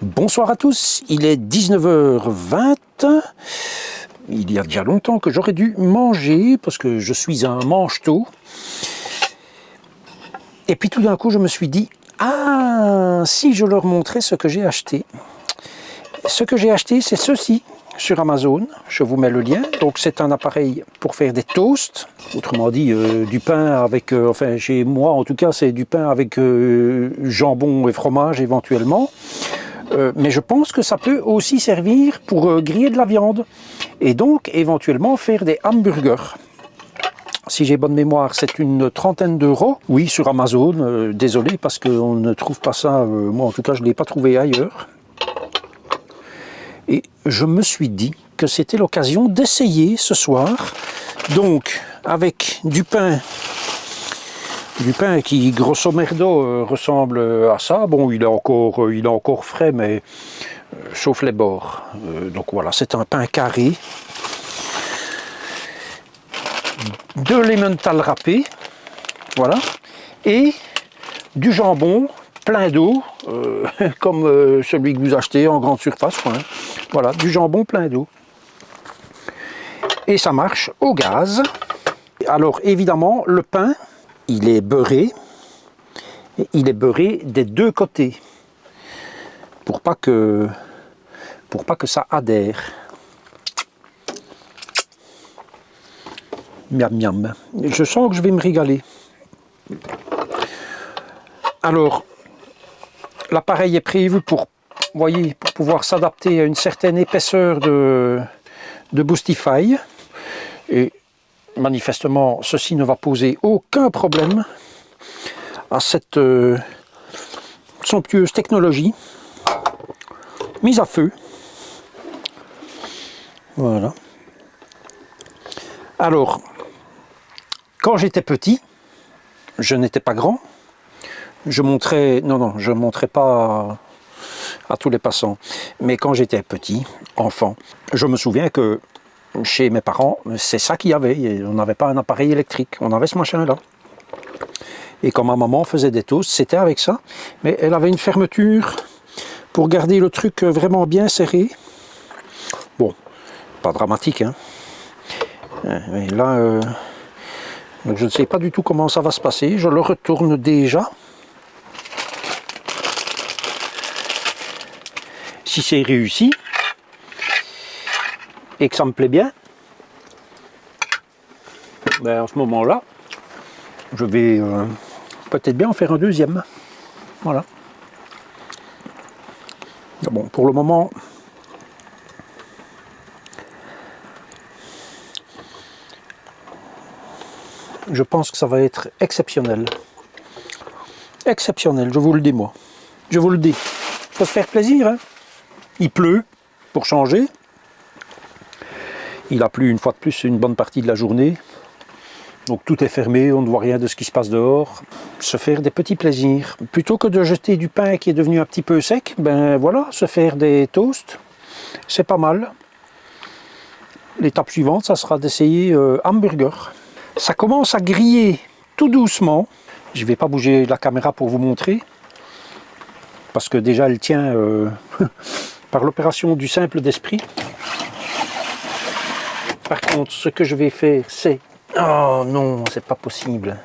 Bonsoir à tous, il est 19h20. Il y a déjà longtemps que j'aurais dû manger parce que je suis un mange-tôt. Et puis tout d'un coup, je me suis dit, ah, si je leur montrais ce que j'ai acheté. Ce que j'ai acheté, c'est ceci sur Amazon. Je vous mets le lien. Donc c'est un appareil pour faire des toasts. Autrement dit, du pain avec, enfin chez moi en tout cas, c'est du pain avec jambon et fromage éventuellement. Mais je pense que ça peut aussi servir pour griller de la viande et donc éventuellement faire des hamburgers. Si j'ai bonne mémoire, c'est une trentaine d'euros. Oui, sur Amazon. Désolé parce qu'on ne trouve pas ça. Moi, en tout cas, je ne l'ai pas trouvé ailleurs. Et je me suis dit que c'était l'occasion d'essayer ce soir. Donc, avec du pain qui, grosso merdo, ressemble à ça. Bon, il est encore frais, mais sauf les bords. Donc voilà, c'est un pain carré. De l'emmental râpé, voilà, et du jambon plein d'eau, comme celui que vous achetez en grande surface, quoi, hein. Voilà, du jambon plein d'eau. Et ça marche au gaz. Alors évidemment, le pain, il est beurré des deux côtés, pour pas que ça adhère. Miam miam. Je sens que je vais me régaler. Alors, l'appareil est prévu pour, voyez, pour pouvoir s'adapter à une certaine épaisseur de Boostify. Et manifestement, ceci ne va poser aucun problème à cette somptueuse technologie. Mise à feu. Voilà. Alors, quand j'étais petit, je n'étais pas grand. Je montrais, non, je ne montrais pas à tous les passants. Mais quand j'étais petit, enfant, je me souviens que chez mes parents, c'est ça qu'il y avait. On n'avait pas un appareil électrique, on avait ce machin-là. Et quand ma maman faisait des toasts, c'était avec ça. Mais elle avait une fermeture pour garder le truc vraiment bien serré. Bon, pas dramatique, hein. Mais là, donc je ne sais pas du tout comment ça va se passer. Je le retourne déjà. Si c'est réussi et que ça me plaît bien, ben en ce moment-là, je vais peut-être bien en faire un deuxième. Voilà. Bon, pour le moment, je pense que ça va être exceptionnel. Exceptionnel, je vous le dis moi. Je vous le dis. Il faut se faire plaisir, hein. Il pleut, pour changer. Il a plu une fois de plus une bonne partie de la journée. Donc tout est fermé, on ne voit rien de ce qui se passe dehors. Se faire des petits plaisirs. Plutôt que de jeter du pain qui est devenu un petit peu sec, ben voilà, se faire des toasts, c'est pas mal. L'étape suivante, ça sera d'essayer hamburger. Ça commence à griller tout doucement. Je ne vais pas bouger la caméra pour vous montrer. Parce que déjà elle tient par l'opération du simple d'esprit. Par contre, ce que je vais faire, c'est... Oh non, c'est pas possible.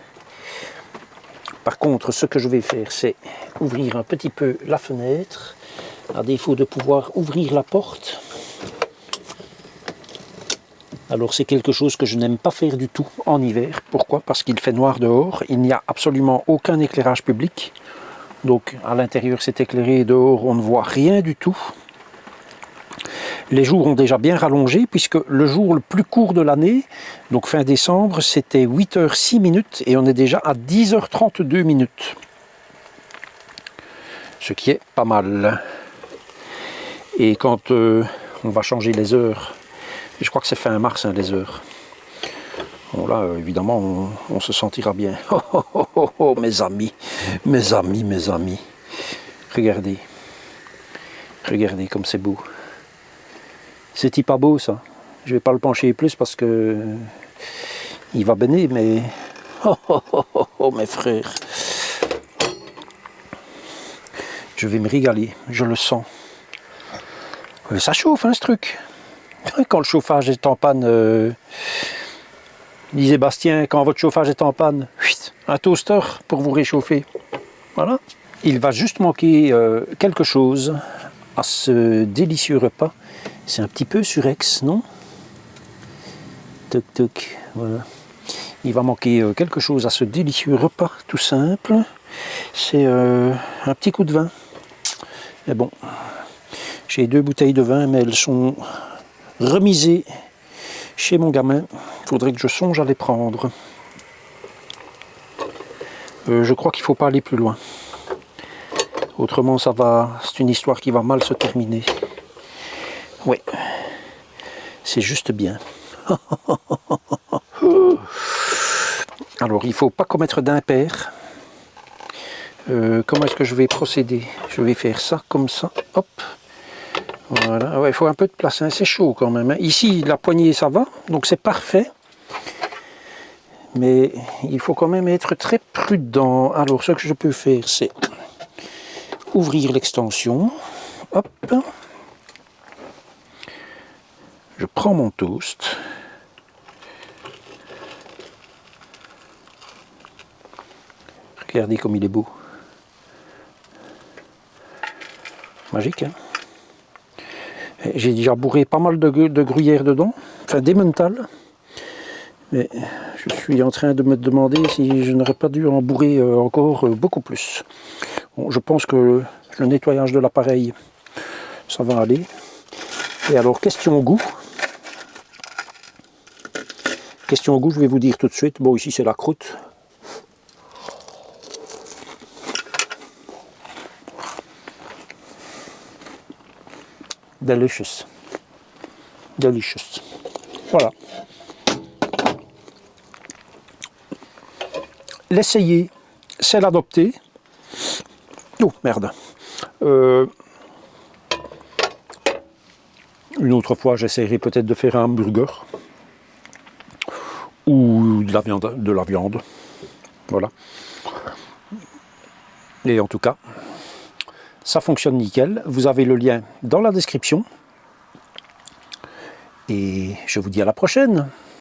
Par contre, ce que je vais faire, c'est ouvrir un petit peu la fenêtre, à défaut de pouvoir ouvrir la porte. Alors c'est quelque chose que je n'aime pas faire du tout en hiver. Pourquoi? Parce qu'il fait noir dehors, il n'y a absolument aucun éclairage public. Donc à l'intérieur c'est éclairé et dehors on ne voit rien du tout. Les jours ont déjà bien rallongé puisque le jour le plus court de l'année, donc fin décembre, c'était 8h06 et on est déjà à 10h32. Ce qui est pas mal. Et quand on va changer les heures, je crois que c'est fin mars hein, les heures. Bon là évidemment on se sentira bien. Oh, oh, oh, oh, oh, mes amis, mes amis, mes amis. Regardez. Regardez comme c'est beau. C'est pas beau ça. Je vais pas le pencher plus parce que il va baigner, mais oh, oh, oh, oh, oh mes frères. Je vais me régaler, je le sens. Ça chauffe, hein, ce truc. Quand le chauffage est en panne, disait Bastien, quand votre chauffage est en panne, un toaster pour vous réchauffer. Voilà. Il va juste manquer quelque chose à ce délicieux repas. C'est un petit peu surex, non? Toc toc, voilà. Il va manquer quelque chose à ce délicieux repas, tout simple. C'est un petit coup de vin. Mais bon, j'ai 2 bouteilles de vin, mais elles sont remisées chez mon gamin. Il faudrait que je songe à les prendre. Je crois qu'il ne faut pas aller plus loin. Autrement, ça va. C'est une histoire qui va mal se terminer. Oui, c'est juste bien. Alors, il ne faut pas commettre d'impair. Comment est-ce que je vais procéder? Je vais faire ça comme ça. Hop. Voilà. Ouais, il faut un peu de place. Hein. C'est chaud quand même. Hein. Ici, la poignée, ça va. Donc, c'est parfait. Mais il faut quand même être très prudent. Alors, ce que je peux faire, c'est ouvrir l'extension. Hop. Je prends mon toast. Regardez comme il est beau. Magique, hein? J'ai déjà bourré pas mal de gruyère dedans, enfin d'emmental. Mais je suis en train de me demander si je n'aurais pas dû en bourrer encore beaucoup plus. Bon, je pense que le nettoyage de l'appareil, ça va aller. Et alors, question goût. Question goût, je vais vous dire tout de suite. Bon, ici c'est la croûte. Delicious. Delicious. Voilà. L'essayer, c'est l'adopter. Oh, merde. Une autre fois, j'essaierai peut-être de faire un hamburger. Ou de la viande. Voilà. Et en tout cas, ça fonctionne nickel. Vous avez le lien dans la description. Et je vous dis à la prochaine.